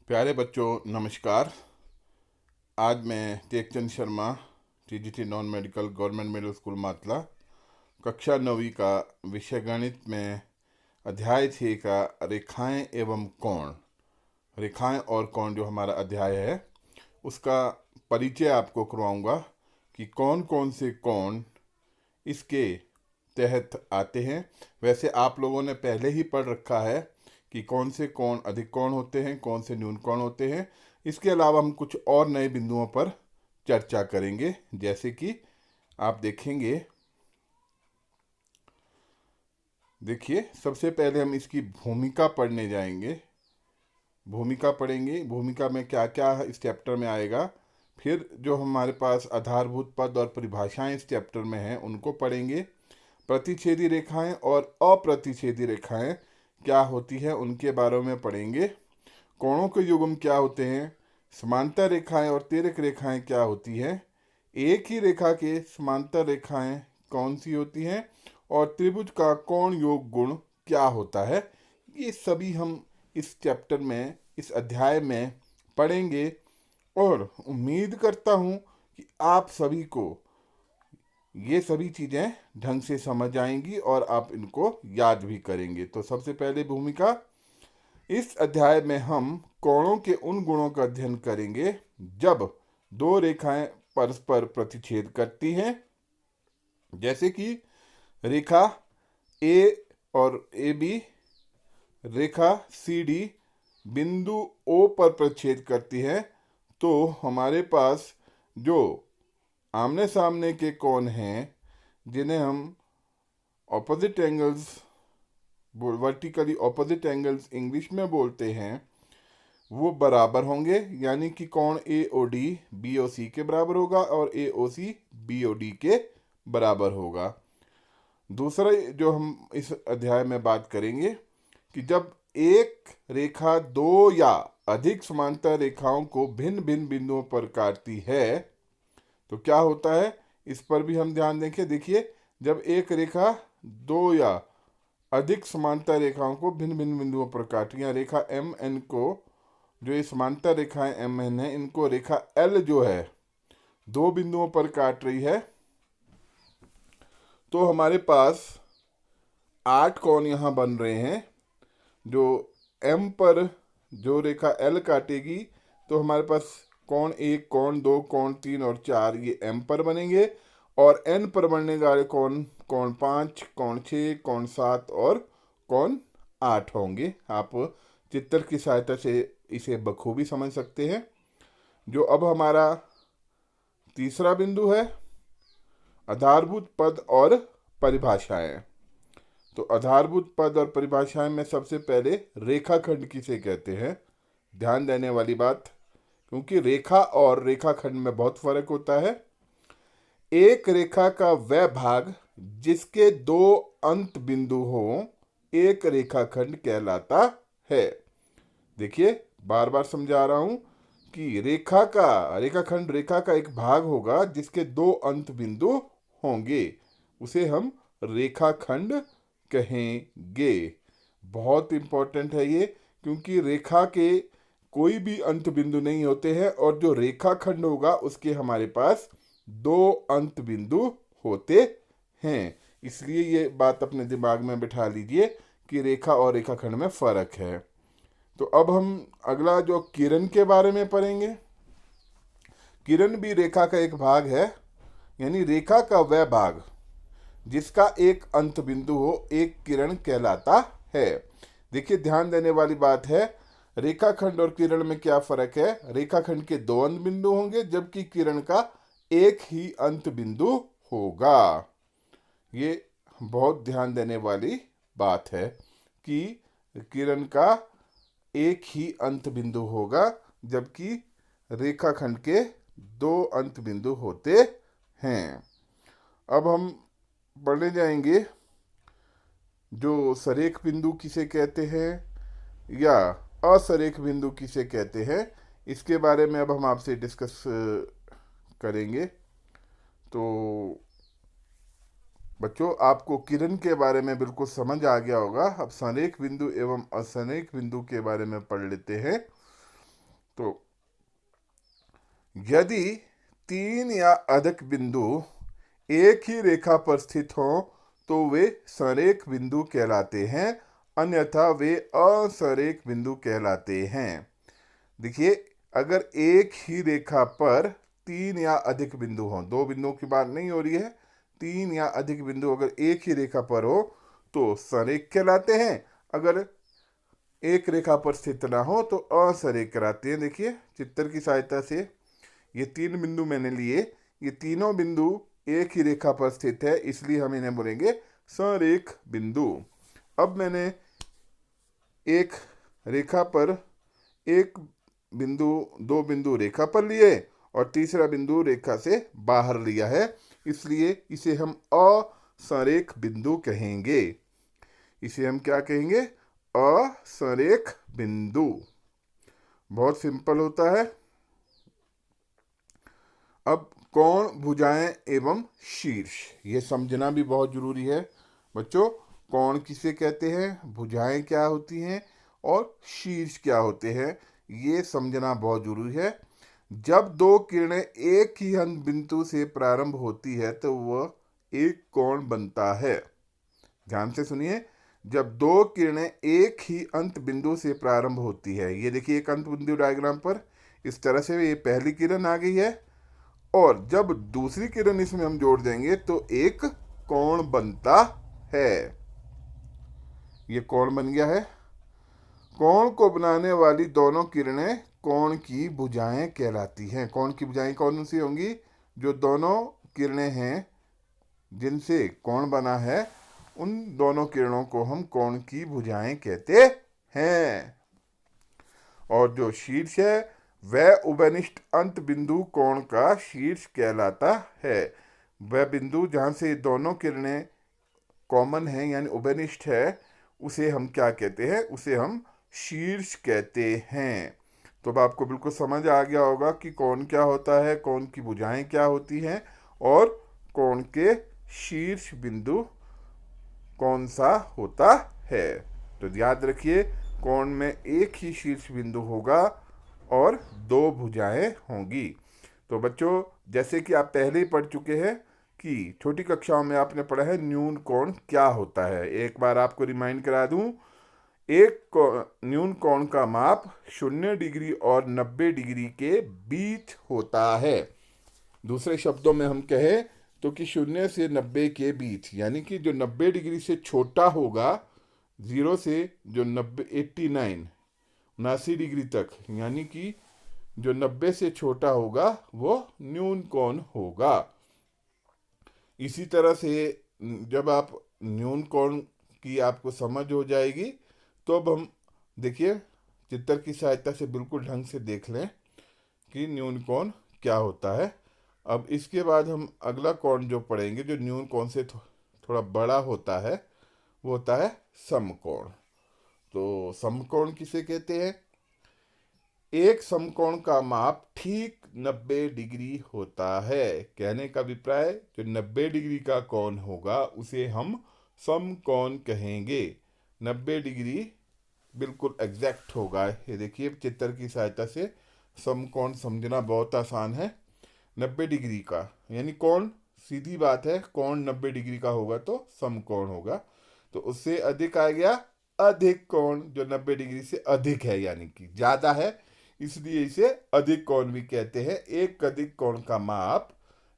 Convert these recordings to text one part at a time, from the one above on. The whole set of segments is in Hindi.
प्यारे बच्चों नमस्कार। आज मैं Tekchand Sharma TGT non medical government middle school Matla कक्षा 9वीं का विषय गणित में अध्याय 6 का रेखाएं एवं कोण, रेखाएं और कोण जो हमारा अध्याय है उसका परिचय आपको करवाऊंगा कि कौन कौन से कोण इसके तहत आते हैं। वैसे आप लोगों ने पहले ही पढ़ रखा है कि कौन से कोण अधिक कोण होते हैं, कौन से न्यून कोण होते हैं। इसके अलावा हम कुछ और नए बिंदुओं पर चर्चा करेंगे, जैसे कि आप देखेंगे। देखिए, सबसे पहले हम इसकी भूमिका पढ़ने जाएंगे। भूमिका पढ़ेंगे, भूमिका में क्या क्या इस चैप्टर में आएगा। फिर जो हमारे पास आधारभूत पद और परिभाषाएं इस चैप्टर में हैं उनको पढ़ेंगे। प्रतिच्छेदी रेखाएं और अप्रतिच्छेदी रेखाएं क्या होती है उनके बारे में पढ़ेंगे। कोणों के युग्म क्या होते हैं, समांतर रेखाएं और तिर्यक रेखाएं क्या होती हैं, एक ही रेखा के समांतर रेखाएं कौन सी होती हैं और त्रिभुज का कोण योग गुण क्या होता है, ये सभी हम इस चैप्टर में, इस अध्याय में पढ़ेंगे। और उम्मीद करता हूँ कि आप सभी को ये सभी चीज़ें ढंग से समझ आएंगी और आप इनको याद भी करेंगे। तो सबसे पहले भूमिका। इस अध्याय में हम कोणों के उन गुणों का अध्ययन करेंगे जब दो रेखाएं परस्पर प्रतिच्छेद करती हैं, जैसे कि रेखा ए और A B, Rekha C D बिंदु ओ पर प्रतिच्छेद करती है। तो हमारे पास जो आमने सामने के कोण हैं, जिन्हें हम opposite angles, vertically opposite angles English में बोलते हैं, वो बराबर होंगे। यानी कि कोण ए ओ डी बी ओ सी के बराबर होगा और ए ओ सी बी ओ डी के बराबर होगा। दूसरा जो हम इस अध्याय में बात करेंगे कि जब एक रेखा दो या अधिक समांतर रेखाओं को भिन्न भिन्न बिंदुओं पर काटती है तो क्या होता है, इस पर भी हम ध्यान देंगे। देखिए, जब एक रेखा दो या अधिक समांतर रेखाओं को भिन्न भिन्न बिंदुओं पर काटी, या रेखा एम एन को, जो ये समांतर रेखाएं एम एन है, इनको रेखा एल जो है दो बिंदुओं पर काट रही है, तो हमारे पास 8 कोण यहाँ बन रहे हैं। जो एम पर जो रेखा एल काटेगी तो हमारे पास कोण 1, कोण 2, कोण 3 और 4 ये एम पर बनेंगे, और एन पर बनने वाले कोण 5, कोण 6, कोण 7 और कोण 8 होंगे। आप चित्र की सहायता से इसे बखूबी समझ सकते हैं। जो अब हमारा तीसरा बिंदु है, आधारभूत पद और परिभाषाएं। तो आधारभूत पद और परिभाषाएं में सबसे पहले रेखाखंड किसे कहते हैं, ध्यान देने वाली बात, क्योंकि रेखा और रेखाखंड में बहुत फर्क होता है। एक रेखा का वह भाग जिसके दो अंत बिंदु हो एक रेखाखंड कहलाता है। देखिए, बार बार समझा रहा हूं कि रेखाखंड रेखा का एक भाग होगा जिसके दो अंत बिंदु होंगे, उसे हम रेखाखंड कहेंगे। बहुत इंपॉर्टेंट है ये, क्योंकि रेखा के कोई भी अंत बिंदु नहीं होते हैं और जो रेखाखंड होगा उसके हमारे पास दो अंत बिंदु होते हैं। इसलिए ये बात अपने दिमाग में बिठा लीजिए कि रेखा और रेखाखंड में फर्क है। तो अब हम अगला जो किरण के बारे में पढ़ेंगे। किरण भी रेखा का एक भाग है, यानी रेखा का वह भाग जिसका एक अंत बिंदु हो एक किरण कहलाता है। देखिए, ध्यान देने वाली बात है, रेखाखंड और किरण में क्या फर्क है। रेखाखंड के दो अंत बिंदु होंगे जबकि किरण का एक ही अंत बिंदु होगा। ये बहुत ध्यान देने वाली बात है कि किरण का एक ही अंत बिंदु होगा जबकि रेखाखंड के दो अंत बिंदु होते हैं। अब हम पढ़ने जाएंगे जो सरेख बिंदु किसे कहते हैं या असरेख बिंदु किसे कहते हैं, इसके बारे में अब हम आपसे डिस्कस करेंगे। तो बच्चों, आपको किरण के बारे में बिल्कुल समझ आ गया होगा। अब सरेख बिंदु एवं असरेख बिंदु के बारे में पढ़ लेते हैं। तो यदि 3 या अधिक बिंदु एक ही रेखा पर स्थित हों तो वे संरेख बिंदु कहलाते हैं, अन्यथा वे असंरेख बिंदु कहलाते हैं। देखिए, अगर एक ही रेखा पर 3 या अधिक बिंदु हों, 2 बिंदुओं की बात नहीं हो रही है, 3 या अधिक बिंदु अगर एक ही रेखा पर हो तो संरेख कहलाते हैं, अगर एक रेखा पर स्थित ना हो तो असंरेख कहलाते हैं। देखिए चित्र की सहायता से ये 3 बिंदु मैंने लिए, ये तीनों बिंदु एक ही रेखा पर स्थित है, इसलिए हम इन्हें बोलेंगे संरेख बिंदु। अब मैंने एक रेखा पर एक बिंदु, 2 बिंदु रेखा पर लिए और तीसरा बिंदु रेखा से बाहर लिया है, इसलिए इसे हम असंरेख बिंदु कहेंगे। इसे हम क्या कहेंगे? असंरेख बिंदु। बहुत सिंपल होता है। अब कोण, भुजाएं एवं शीर्ष, ये समझना भी बहुत जरूरी है बच्चों। कोण किसे कहते हैं, भुजाएं क्या होती हैं और शीर्ष क्या होते हैं, ये समझना बहुत जरूरी है। जब 2 किरणें एक ही अंत बिंदु से प्रारंभ होती है तो वह एक कोण बनता है। ध्यान से सुनिए, जब 2 किरणें एक ही अंत बिंदु से प्रारंभ होती है, ये देखिए एक अंत बिंदु डायग्राम पर इस तरह से ये पहली किरण आ गई है, और जब दूसरी किरण इसमें हम जोड़ देंगे तो एक कोण बनता है। ये कोण बन गया है। कोण को बनाने वाली दोनों किरणें कोण की भुजाएं कहलाती हैं। कोण की भुजाएं कौन सी होंगी? जो दोनों किरणें हैं जिनसे कोण बना है, उन दोनों किरणों को हम कोण की भुजाएं कहते हैं। और जो शीर्ष है वह उभयनिष्ठ अंत बिंदु कोण का शीर्ष कहलाता है। वह बिंदु जहां से दोनों किरणें कॉमन है यानी उभयनिष्ठ है, उसे हम क्या कहते हैं? उसे हम शीर्ष कहते हैं। तो अब आपको बिल्कुल समझ आ गया होगा कि कोण क्या होता है, कोण की भुजाएं क्या होती हैं और कोण के शीर्ष बिंदु कौन सा होता है। तो याद रखिए, कोण में एक ही शीर्ष बिंदु होगा और 2 भुजाएं होंगी। तो बच्चों, जैसे कि आप पहले ही पढ़ चुके हैं कि छोटी कक्षाओं में आपने पढ़ा है न्यून कोण क्या होता है। एक बार आपको रिमाइंड करा दूं, एक न्यून कोण का माप 0 डिग्री और 90 डिग्री के बीच होता है। दूसरे शब्दों में हम कहें तो कि 0 से 90 के बीच, यानी कि जो 90 डिग्री से छोटा होगा, 0 से जो 89 डिग्री तक, यानी कि जो 90 से छोटा होगा वो न्यून कोण होगा। इसी तरह से जब आप न्यून कोण की आपको समझ हो जाएगी तो अब हम देखिए चित्र की सहायता से बिल्कुल ढंग से देख लें कि न्यून कोण क्या होता है। अब इसके बाद हम अगला कोण जो पढ़ेंगे, जो न्यून कोण से थोड़ा बड़ा होता है, वो होता है समकोण। तो समकोण किसे कहते हैं? एक समकोण का माप ठीक 90 डिग्री होता है। कहने का अभिप्राय, जो 90 डिग्री का कोण होगा उसे हम समकोण कहेंगे। 90 डिग्री बिल्कुल एग्जैक्ट होगा। ये देखिए चित्र की सहायता से समकोण समझना बहुत आसान है। 90 डिग्री का यानी कोण, सीधी बात है, कोण 90 डिग्री का होगा तो समकोण होगा। तो उससे अधिक आ गया अधिक कोण, जो 90 डिग्री से अधिक है यानी कि ज्यादा है, इसलिए इसे अधिक कोण भी कहते हैं। एक अधिक कोण का माप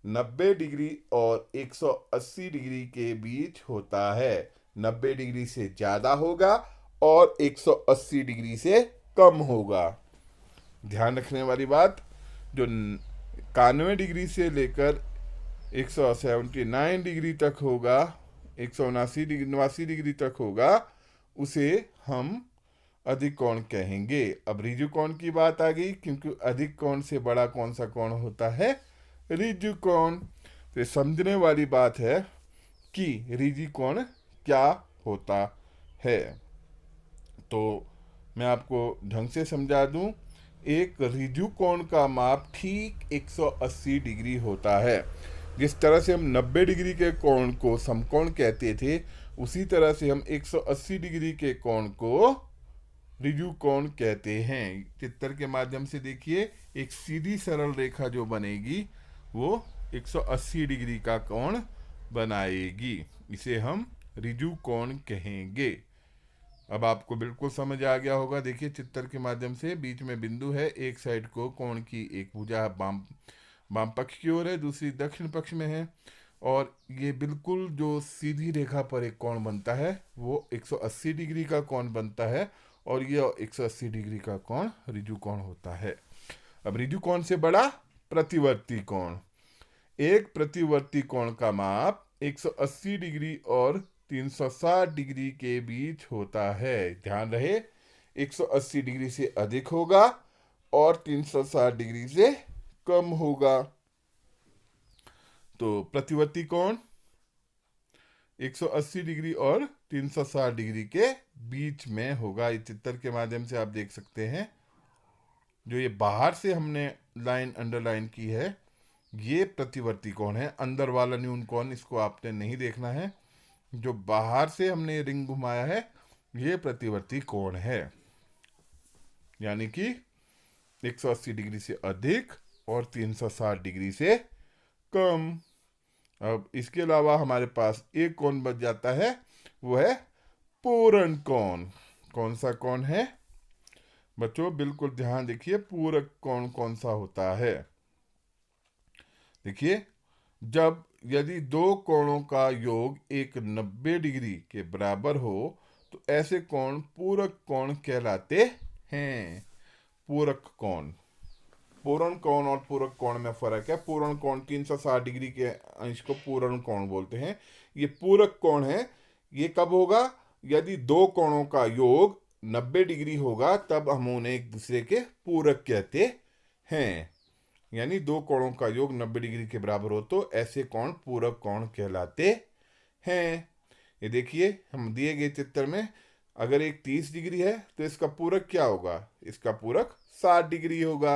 90 डिग्री और 180 डिग्री के बीच होता है। 90 डिग्री से ज्यादा होगा और 180 डिग्री से कम होगा। ध्यान रखने वाली बात, जो 91 डिग्री से लेकर 179 डिग्री तक होगा, 179 डिग्री तक होगा, उसे हम अधिक कोण कहेंगे। अब ऋजु कोण की बात आ गई, क्योंकि अधिक कोण से बड़ा कौन सा कोण होता है? ऋजु कोण। तो समझने वाली बात है कि ऋजु कोण क्या होता है। तो मैं आपको ढंग से समझा दूं, एक ऋजु कोण का माप ठीक 180 डिग्री होता है। जिस तरह से हम 90 डिग्री के कोण को समकोण कहते थे, उसी तरह से हम 180 डिग्री के कोण को ऋजु कोण कहते हैं। चित्र के माध्यम से देखिए, एक सीधी सरल रेखा जो बनेगी वो 180 डिग्री का कोण बनाएगी, इसे हम ऋजु कोण कहेंगे। अब आपको बिल्कुल समझ आ गया होगा। देखिए चित्र के माध्यम से, बीच में बिंदु है, एक साइड को कोण की एक भुजा वाम पक्ष की ओर है, दूसरी दक्षिण पक्ष में है, और ये बिल्कुल जो सीधी रेखा पर एक कोण बनता है वो 180 डिग्री का कोण बनता है, और ये 180 डिग्री का कोण ऋजु कोण होता है। अब ऋजु कोण से बड़ा प्रतिवर्ती कोण। एक प्रतिवर्ती कोण का माप 180 डिग्री और 360 डिग्री के बीच होता है। ध्यान रहे, 180 डिग्री से अधिक होगा और 360 डिग्री से कम होगा। तो प्रतिवर्ती कोण 180 डिग्री और 360 डिग्री के बीच में होगा। इस चित्र के माध्यम से आप देख सकते हैं, जो ये बाहर से हमने लाइन अंडरलाइन की है ये प्रतिवर्ती कोण है। अंदर वाला न्यून कोण इसको आपने नहीं देखना है। जो बाहर से हमने रिंग घुमाया है ये प्रतिवर्ती कोण है, यानी कि 180 डिग्री से अधिक और 360 डिग्री से कम। अब इसके अलावा हमारे पास एक कोण बच जाता है, वो है पूर्ण कोण। कौन सा कोण है बच्चों? बिल्कुल ध्यान देखिए, पूरक कोण कौन सा होता है। देखिए, जब यदि दो कोणों का योग एक 90 डिग्री के बराबर हो तो ऐसे कोण पूरक कोण कहलाते हैं। पूरक कोण, पूर्ण कोण और पूरक कोण में फर्क है। पूर्ण कोण 360 डिग्री के अंश को पूर्ण कोण बोलते हैं। ये पूरक कोण है। ये कब होगा? यदि दो कोणों का योग 90 डिग्री होगा तब हम उन्हें एक दूसरे के पूरक कहते हैं। यानी दो कोणों का योग 90 डिग्री के बराबर हो तो ऐसे कोण पूरक कोण कहलाते हैं। ये देखिए, हम दिए गए चित्र में अगर एक 30 डिग्री है तो इसका पूरक क्या होगा? इसका पूरक 60 डिग्री होगा।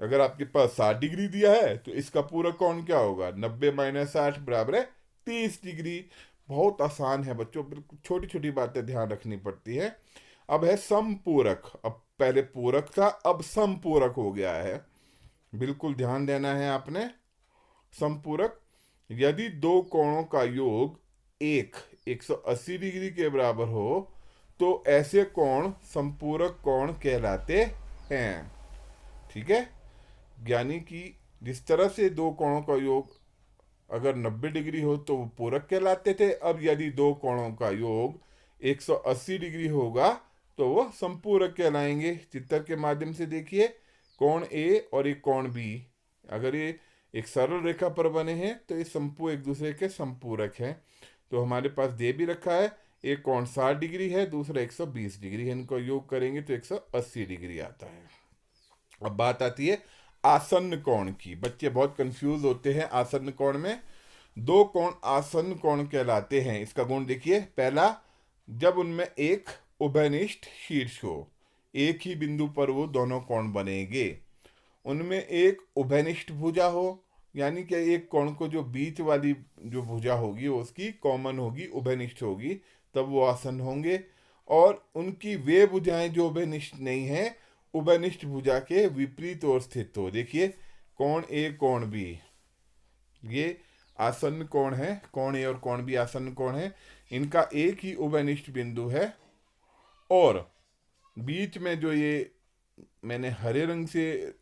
अगर आपके पास 60 डिग्री दिया है तो इसका पूरक कोण क्या होगा? 90 - 60 बराबर है 30 डिग्री। बहुत आसान है बच्चों, बिल्कुल छोटी छोटी बातें ध्यान रखनी पड़ती है। अब है समपूरक। अब पहले पूरक था, अब समपूरक हो गया है। बिल्कुल ध्यान देना है आपने। समपूरक, यदि दो कोणों का योग 180 डिग्री के बराबर हो तो ऐसे कोण समपूरक कोण कहलाते हैं। ठीक है, यानी कि जिस तरह से दो कोणों का योग अगर 90 डिग्री हो तो वो पूरक कहलाते थे, अब यदि दो कोणों का योग 180 डिग्री होगा तो वो समपूरक कहलाएंगे। चित्र के माध्यम से देखिए, कोण ए और एक कोण बी, अगर ये एक सरल रेखा पर बने हैं तो ये समपू एक दूसरे के समपूरक हैं। तो हमारे पास दे भी रखा है, एक कोण 60 डिग्री है, दूसरा 120 डिग्री है। इनको योग करेंगे तो 180 डिग्री आता है। अब बात आती है आसन्न कोण की। बच्चे बहुत कंफ्यूज होते हैं आसन्न कोण में। दो कोण आसन्न कोण कहलाते हैं। इसका गुण देखिए, पहला, जब उनमें एक उभयनिष्ठ शीर्ष हो, एक ही बिंदु पर वो दोनों कोण बनेंगे। उनमें एक उभयनिष्ठ भुजा हो, यानी कि एक कोण को जो बीच वाली जो भुजा होगी वो उसकी कॉमन होगी, उभयनिष्ठ होगी, तब वो आसन्न होंगे। और उनकी वे भुजाएं जो उभयनिष्ठ नहीं है, उभयनिष्ठ भुजा के विपरीत ओर स्थित हो। देखिए, कोण ए कोण बी, ये आसन्न कोण है। कोण ए और कोण बी आसन्न कोण है। इनका एक ही उभयनिष्ठ बिंदु है और बीच में जो ये मैंने हरे रंग से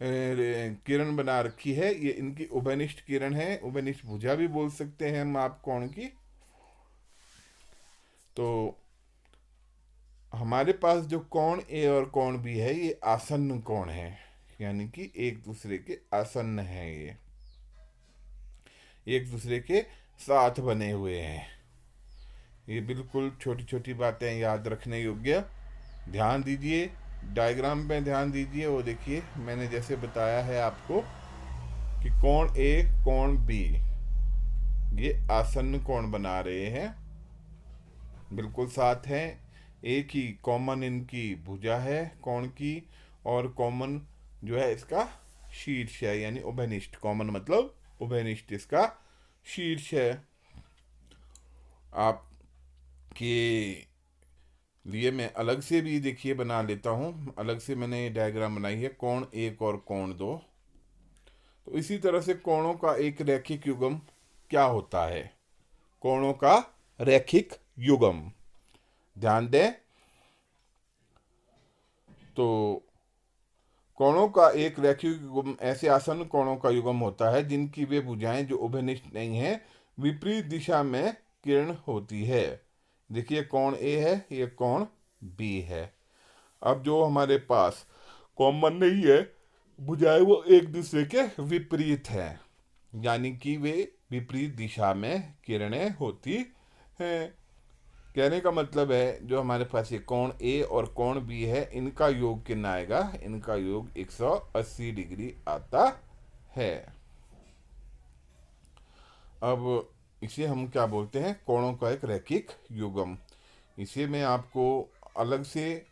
किरण बना रखी है, ये इनकी उभयनिष्ठ किरण है। उभयनिष्ठ भुजा भी बोल सकते हैं हम आप कोण की। तो हमारे पास जो कोण ए और कोण बी है ये आसन्न कोण है, यानी कि एक दूसरे के आसन्न है। ये एक दूसरे के साथ बने हुए हैं। ये बिल्कुल छोटी छोटी बातें याद रखने योग्य। ध्यान दीजिए, डायग्राम पे ध्यान दीजिए। वो देखिए, मैंने जैसे बताया है आपको कि कोण ए कोण बी ये आसन्न कोण बना रहे हैं, बिल्कुल साथ हैं। एक ही कॉमन इनकी भुजा है कोण की, और कॉमन जो है इसका शीर्ष है, यानी उभयनिष्ठ। कॉमन मतलब उभयनिष्ठ इसका शीर्ष है। आपके लिए मैं अलग से भी देखिए बना लेता हूँ। अलग से मैंने डायग्राम बनाई है, कोण एक और कोण दो। तो इसी तरह से कोणों का एक रैखिक युग्म क्या होता है? कोणों का रैखिक युग्म, ध्यान दें तो कोणों का एक रैखिक युग्म ऐसे आसन्न कोणों का युग्म होता है जिनकी वे भुजाएं जो उभयनिष्ठ नहीं है, विपरीत दिशा में किरण होती है। देखिए कोण ए है, ये कोण बी है। अब जो हमारे पास कॉमन नहीं है, भुजाएं वो एक दूसरे के विपरीत है, यानी कि वे विपरीत दिशा में किरणें होती हैं। कहने का मतलब है जो हमारे पास ये कोण ए और कोण बी है, इनका योग कितना आएगा? इनका योग 180 डिग्री आता है। अब इसे हम क्या बोलते हैं? कोणों का एक रैखिक युग्म। इसे मैं आपको अलग से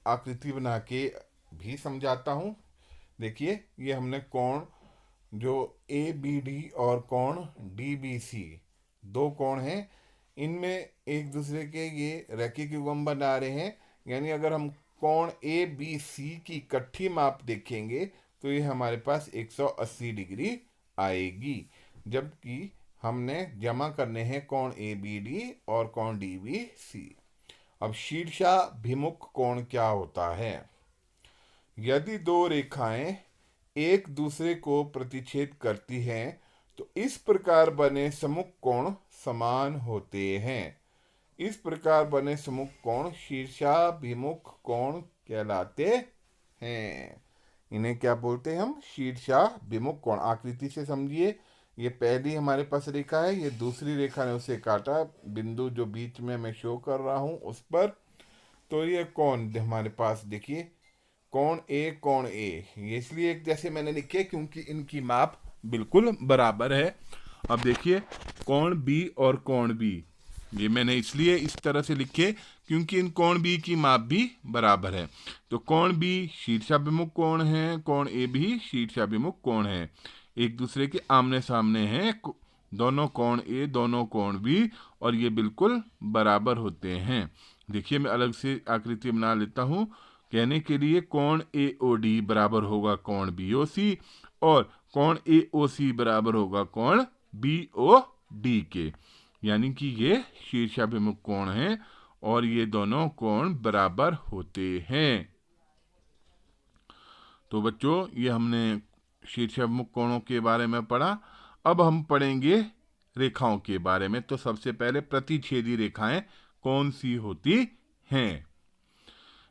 आकृति बना के भी समझाता हूँ। देखिए ये हमने कोण जो ए बी डी और कोण डी बी सी, दो कोण हैं, इनमें एक दूसरे के ये रैखिक युग्म बना रहे हैं। यानी अगर हम कोण ए बी सी की इकट्ठी माप देखेंगे तो ये हमारे पास 180 डिग्री आएगी, जबकि हमने जमा करने हैं कोण ए बी डी और कोण डी बी सी। अब शीर्षाभिमुख कोण क्या होता है? यदि दो रेखाएं एक दूसरे को प्रतिच्छेद करती हैं तो इस प्रकार बने सम्मुख कोण समान होते हैं। इस प्रकार बने सम्मुख कोण शीर्षाभिमुख कोण कहलाते हैं। इन्हें क्या बोलते हैं हम? शीर्षाभिमुख कोण। आकृति से समझिए, ये पहली हमारे पास रेखा है, ये दूसरी रेखा ने उसे काटा, बिंदु जो बीच में मैं शो कर रहा हूं उस पर। तो ये कोण हमारे पास देखिए, कोण ए, ये इसलिए एक जैसे मैंने लिखे क्योंकि इनकी माप बिल्कुल बराबर है। अब देखिए कोण बी और कोण बी, ये मैंने इसलिए इस तरह से लिखे क्योंकि इन कोण बी की माप भी बराबर है। तो कोण बी शीर्षाभिमुख कोण है, कोण ए भी शीर्षाभिमुख कोण है, एक दूसरे के आमने सामने हैं दोनों कोण ए, दोनों कोण बी, और ये बिल्कुल बराबर होते हैं। देखिए मैं अलग से आकृति बना लेता हूँ। कहने के लिए कोण ए ओ डी बराबर होगा कोण बी ओ सी, और कोण ए ओ सी बराबर होगा कोण बी ओ डी के, यानी कि ये शीर्षाभिमुख कोण हैं और ये दोनों कोण बराबर होते हैं। तो बच्चों ये हमने शीर्षाभिमुख कोणों के बारे में पढ़ा। अब हम पढ़ेंगे रेखाओं के बारे में। तो सबसे पहले प्रतिच्छेदी रेखाएं कौन सी होती हैं?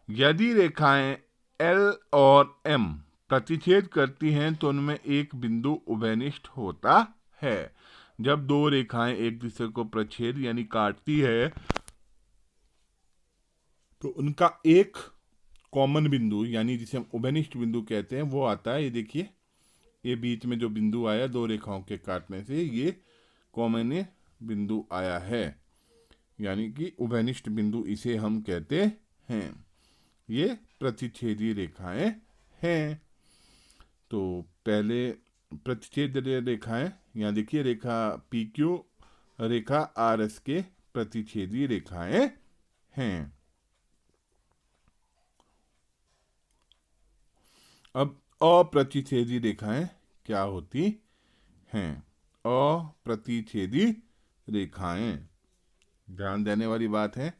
यदि रेखाएं एल और एम प्रतिच्छेद करती हैं तो उनमें एक बिंदु उभयनिष्ठ होता है। जब दो रेखाएं एक दूसरे को प्रच्छेद यानी काटती है तो उनका एक कॉमन बिंदु यानी जिसे हम उभयनिष्ठ बिंदु कहते हैं वो आता है। ये देखिए, ये बीच में जो बिंदु आया दो रेखाओं के काटने से, ये कॉमन बिंदु आया है, यानी कि उभयनिष्ठ बिंदु इसे हम कहते हैं। ये प्रतिच्छेदी रेखाएं हैं। तो पहले प्रतिच्छेद रेखाएं, यहाँ देखिए रेखा पी क्यू, रेखा आर एस के प्रतिच्छेदी रेखाएं हैं। अब अप्रतिच्छेदी रेखाएं क्या होती हैं? अप्रतिच्छेदी रेखाएं, ध्यान देने वाली बात है,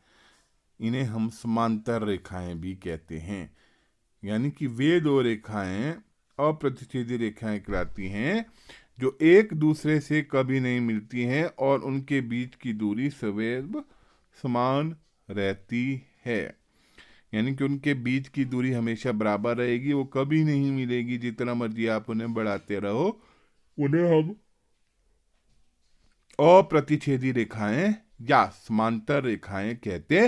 इन्हें हम समांतर रेखाएं भी कहते हैं। यानी कि वे दो रेखाएं अप्रतिच्छेदी रेखाएं कहलाती हैं जो एक दूसरे से कभी नहीं मिलती हैं और उनके बीच की दूरी सदैव समान रहती है। यानी कि उनके बीच की दूरी हमेशा बराबर रहेगी, वो कभी नहीं मिलेगी। जितना मर्जी आप उन्हें बढ़ाते रहो, उन्हें हम अप्रतिच्छेदी रेखाएं या समांतर रेखाएं कहते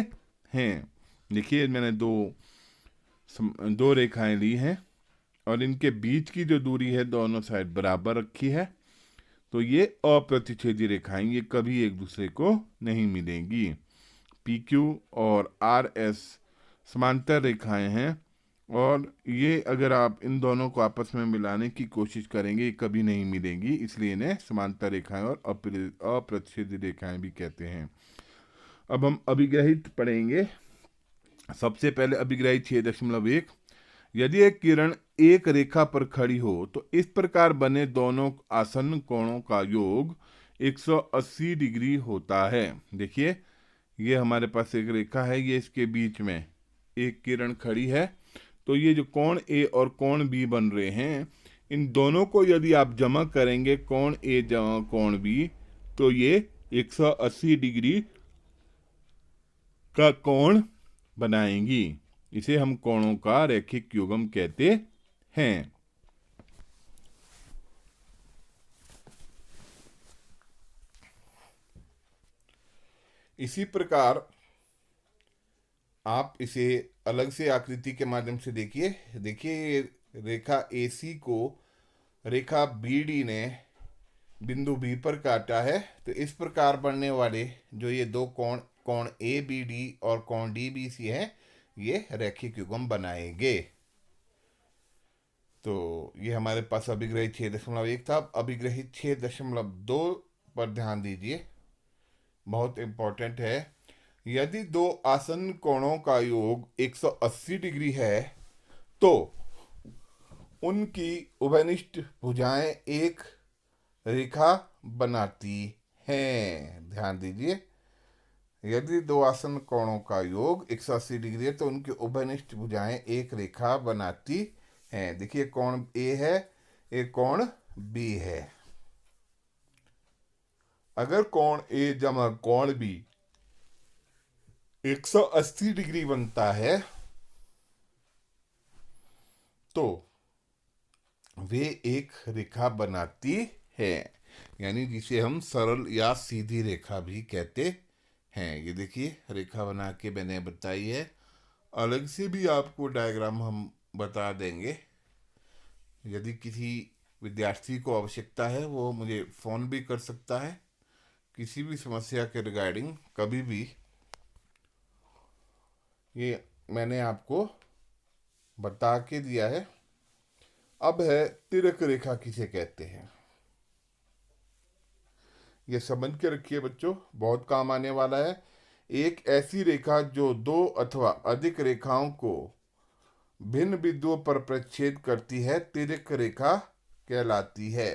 हैं। देखिए मैंने दो रेखाएं ली हैं और इनके बीच की जो दूरी है दोनों साइड बराबर रखी है, तो ये अप्रतिच्छेदी रेखाएं, ये कभी एक दूसरे को नहीं मिलेंगी। पी क्यू और आर एस समांतर रेखाएं हैं और ये अगर आप इन दोनों को आपस में मिलाने की कोशिश करेंगे, ये कभी नहीं मिलेंगी, इसलिए इन्हें समांतर रेखाएं और अप्रतिच्छेदी रेखाएं भी कहते हैं। अब हम अभिग्रहित पढ़ेंगे। सबसे पहले अभिग्राही 6.1, यदि एक किरण एक रेखा पर खड़ी हो तो इस प्रकार बने दोनों आसन्न कोणों का योग 180 डिग्री होता है। देखिए, ये हमारे पास एक रेखा है, ये इसके बीच में एक किरण खड़ी है, तो ये जो कोण ए और कोण बी बन रहे हैं, इन दोनों को यदि आप जमा करेंगे, कोण ए जमा कोण बी, तो ये 180 डिग्री का कोण बनाएंगी। इसे हम कोणों का रैखिक युग्म कहते हैं। इसी प्रकार आप इसे अलग से आकृति के माध्यम से देखिए। देखिए, रेखा AC को रेखा BD ने बिंदु B पर काटा है, तो इस प्रकार बनने वाले जो ये दो कोण, कोण ABD और कोण DBC है, ये रैखिक युग्म बनाएंगे। तो ये हमारे पास अभिग्रहित 6.1 था। अभिग्रहित 6.2 पर ध्यान दीजिए, बहुत इंपॉर्टेंट है। यदि दो आसन्न कोणों का योग 180 डिग्री है तो उनकी उभयनिष्ठ भुजाएं एक रेखा बनाती हैं। ध्यान दीजिए, यदि दो आसन्न कोणों का योग 180 डिग्री है तो उनकी उभयनिष्ठ भुजाएं एक रेखा बनाती हैं। देखिए, कोण A है, एक कोण B है। अगर कोण A जमा कोण B 180 डिग्री बनता है तो वे एक रेखा बनाती है, यानी जिसे हम सरल या सीधी रेखा भी कहते हैं। ये देखिए, रेखा बना के मैंने बताई है। अलग से भी आपको डायग्राम हम बता देंगे। यदि किसी विद्यार्थी को आवश्यकता है, वो मुझे फ़ोन भी कर सकता है किसी भी समस्या के रिगार्डिंग, कभी भी। ये मैंने आपको बता के दिया है। अब है तिर्यक रेखा किसे कहते हैं, ये समझ के रखिए बच्चों, बहुत काम आने वाला है। एक ऐसी रेखा जो दो अथवा अधिक रेखाओं को भिन्न बिंदुओं पर प्रतिच्छेद करती है, तिर्यक रेखा कहलाती है।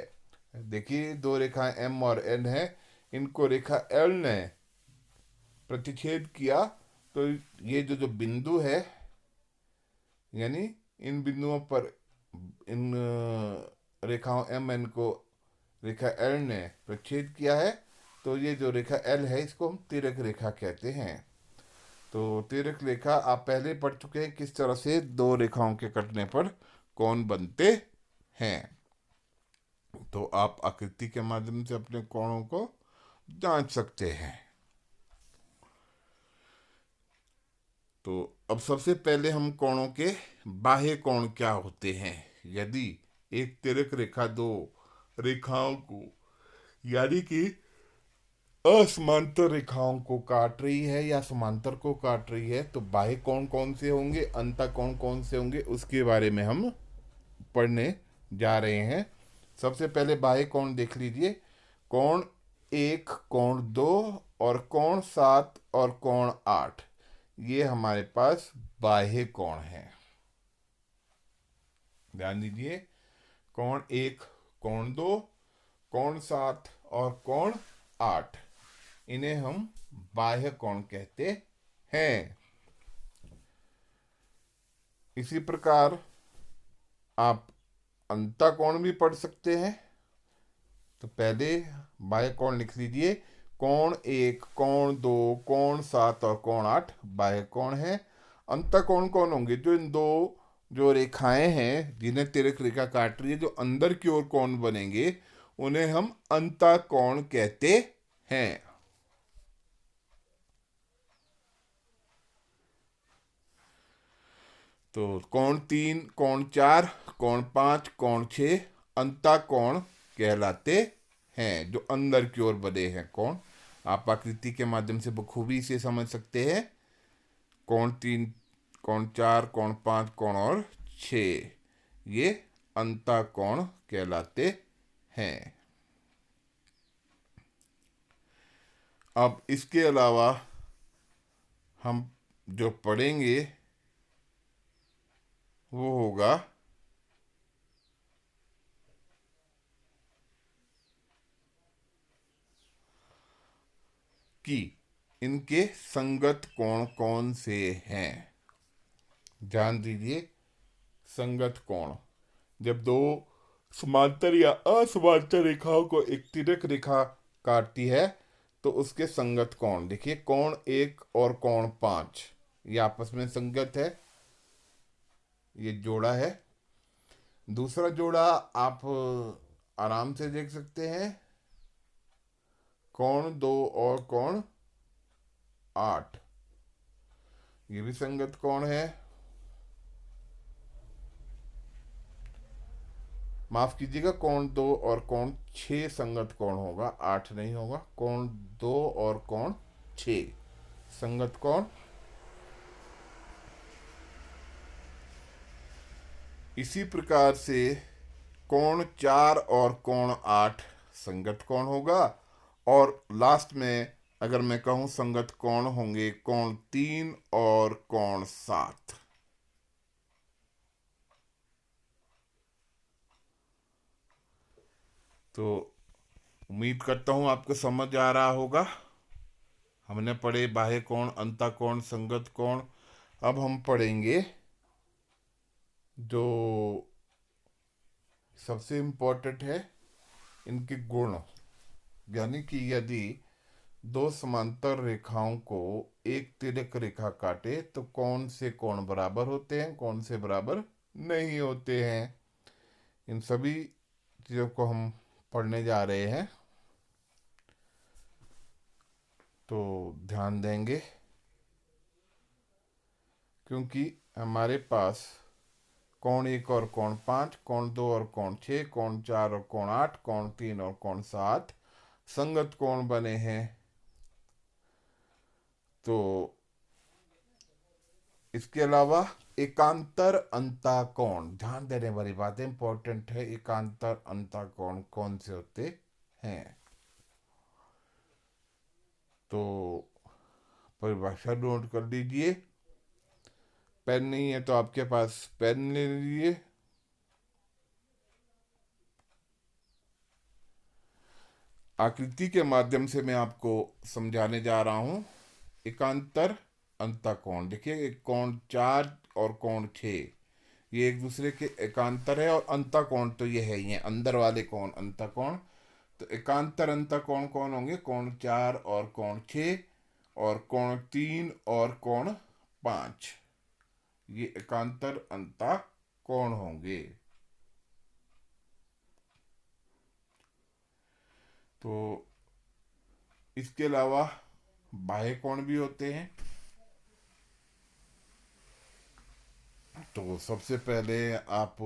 देखिए, दो रेखाएं M और N है, इनको रेखा L ने प्रतिच्छेद किया, तो ये जो बिंदु है, यानी इन बिंदुओं पर इन रेखाओं MN को रेखा L ने प्रतिच्छेद किया है, तो ये जो रेखा L है, इसको हम तिर्यक रेखा कहते हैं। तो तिर्यक रेखा आप पहले पढ़ चुके हैं, किस तरह से दो रेखाओं के कटने पर कोण बनते हैं। तो आप आकृति के माध्यम से अपने कोणों को जांच सकते हैं। तो अब सबसे पहले हम कोणों के बाह्य कोण क्या होते हैं। यदि एक तिर्यक रेखा दो रेखाओं को, यानी कि असमांतर रेखाओं को काट रही है या समांतर को काट रही है, तो बाह्य कोण कौन से होंगे, अंतःकोण कौन से होंगे, उसके बारे में हम पढ़ने जा रहे हैं। सबसे पहले बाह्य कोण देख लीजिए। कोण 1, कोण 2 और कोण 7 और कोण 8, ये हमारे पास बाह्य कोण है। ध्यान दीजिए, कोण 1, कोण 2, कोण 7 और कोण 8, इन्हें हम बाह्य कोण कहते हैं। इसी प्रकार आप अंतःकोण भी पढ़ सकते हैं। तो पहले बाह्य कोण लिख लीजिए। कोण 1, कोण 2, कोण 7 और कोण 8 बाह्य कोण है। अंतःकोण कौन होंगे, जो इन दो जो रेखाएं हैं जिन्हें तिर्यक रेखा काट रही है, जो अंदर की ओर कोण बनेंगे, उन्हें हम अंतःकोण कहते हैं। तो कोण 3, कोण 4, कोण 5, कोण 6 अंतःकोण कहलाते हैं, जो अंदर की ओर बने हैं कोण। आप आकृति के माध्यम से बखूबी से समझ सकते हैं। कोण 3, कोण 4, कोण 5, कोण और 6, ये अंतःकोण कहलाते हैं। अब इसके अलावा हम जो पढ़ेंगे वो होगा कि इनके संगत कोण कौन से हैं। ध्यान दीजिए, संगत कोण, जब दो समांतर या असमांतर रेखाओं को एक तिर्यक रेखा काटती है तो उसके संगत कोण, देखिए कोण 1 और कोण 5 ये आपस में संगत है, ये जोड़ा है। दूसरा जोड़ा आप आराम से देख सकते हैं, कोण 2 और कोण 8 ये भी संगत कोण है। माफ कीजिएगा, कोण 2 और कोण 6 संगत कोण होगा, 8 नहीं होगा। कोण 2 और कोण 6 संगत कोण। इसी प्रकार से कोण 4 और कोण 8 संगत कोण होगा। और लास्ट में अगर मैं कहूं संगत कोण होंगे कोण 3 और कोण 7। तो उम्मीद करता हूं आपको समझ आ रहा होगा। हमने पढ़े बाह्य कोण, अंतः कोण, संगत कोण। अब हम पढ़ेंगे जो सबसे इम्पोर्टेंट है, इनके गुण। यानी कि यदि दो समांतर रेखाओं को एक तिर्यक रेखा काटे तो कौन से कोण बराबर होते हैं, कौन से बराबर नहीं होते हैं, इन सभी चीज़ों को हम पढ़ने जा रहे हैं। तो ध्यान देंगे, क्योंकि हमारे पास कोण 1 और कोण 5, कोण 2 और कोण 6, कोण 4 और कोण 8, कोण 3 और कोण 7 संगत कोण बने हैं। तो इसके अलावा एकांतर अंतःकोण, ध्यान देने वाली बात इंपॉर्टेंट है, एकांतर अंतःकोण कौन से होते हैं। तो परिभाषा नोट कर लीजिए। पेन नहीं है तो आपके पास पेन ले लीजिए। आकृति के माध्यम से मैं आपको समझाने जा रहा हूं। एकांतर अंतःकोण, देखिए कोण 4 और कोण 6 ये एक दूसरे के एकांतर है, और अंतःकोण तो ये है, ये अंदर वाले कोण अंतःकोण। तो एकांतर अंतःकोण कौन होंगे, कोण 4 और कोण 6 और कोण 3 और कोण 5 ये एकांतर अंतःकोण होंगे। तो इसके अलावा बाह्य कोण भी होते हैं। तो सबसे पहले आप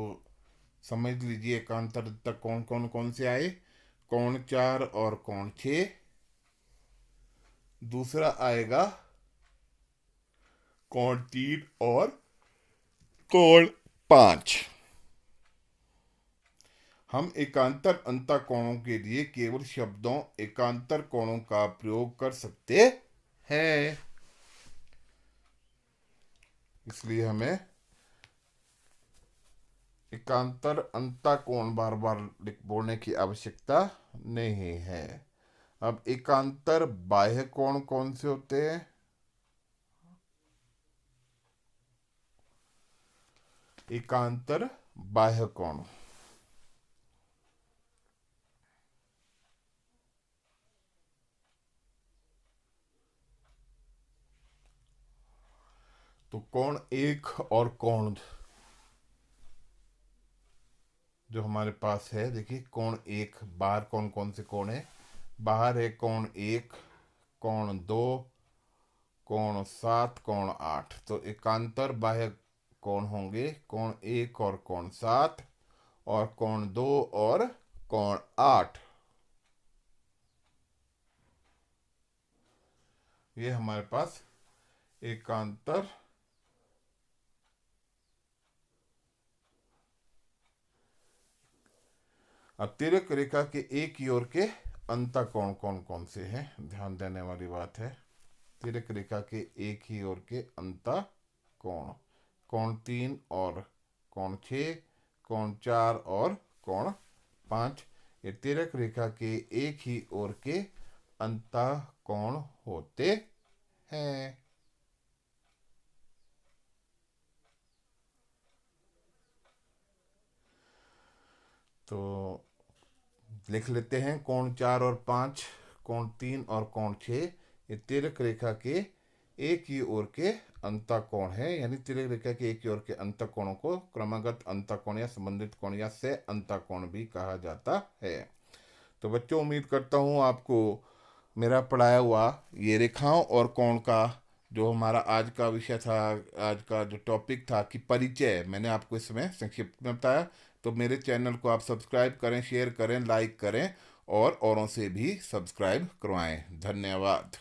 समझ लीजिए एकांतर तक कौन कौन कौन से आए, कोण 4 और कोण 6। दूसरा आएगा कोण 3 और कोण 5। हम एकांतर अंतःकोणों के लिए केवल शब्दों एकांतर कोणों का प्रयोग कर सकते हैं, इसलिए हमें एकांतर अंतःकोण बार बार बोलने की आवश्यकता नहीं है। अब एकांतर बाह्य कोण कौन से होते हैं। एकांतर बाह्य कोण, तो कोण 1 और कोण जो हमारे पास है, देखिए कोण 1 बाहर कौन कौन से कोण है, बाहर है कोण 1, कोण 2, कोण 7, कोण 8। तो एकांतर बाह्य कोण होंगे कोण 1 और कोण 7 और कोण 2 और कोण 8। ये हमारे पास एकांतर तिर्यक रेखा के एक ही ओर के अंतःकोण कौन कौन से हैं, ध्यान देने वाली बात है। तिर्यक रेखा के एक ही ओर के अंतः कोण, कोण 3 और कोण 6, कोण 4 और कोण 5, ये तिर्यक रेखा के एक ही ओर के अंतः कोण होते हैं। तो लिख लेते हैं, कोण 4 और 5, कोण 3 और कोण 6, ये तिर्यक रेखा के एक ही ओर के अंतः कोण है, यानी तिर्यक रेखा के एक ही ओर के अंतः कोणों को क्रमागत अंतः कोण या संबंधित कोण या से अंतः कोण भी कहा जाता है। तो बच्चों, उम्मीद करता हूँ आपको मेरा पढ़ाया हुआ ये रेखाओं और कोण का जो हमारा आज का विषय था, आज का जो टॉपिक था कि परिचय, मैंने आपको इसमें संक्षिप्त में बताया। तो मेरे चैनल को आप सब्सक्राइब करें, शेयर करें, लाइक करें और औरों से भी सब्सक्राइब करवाएं। धन्यवाद।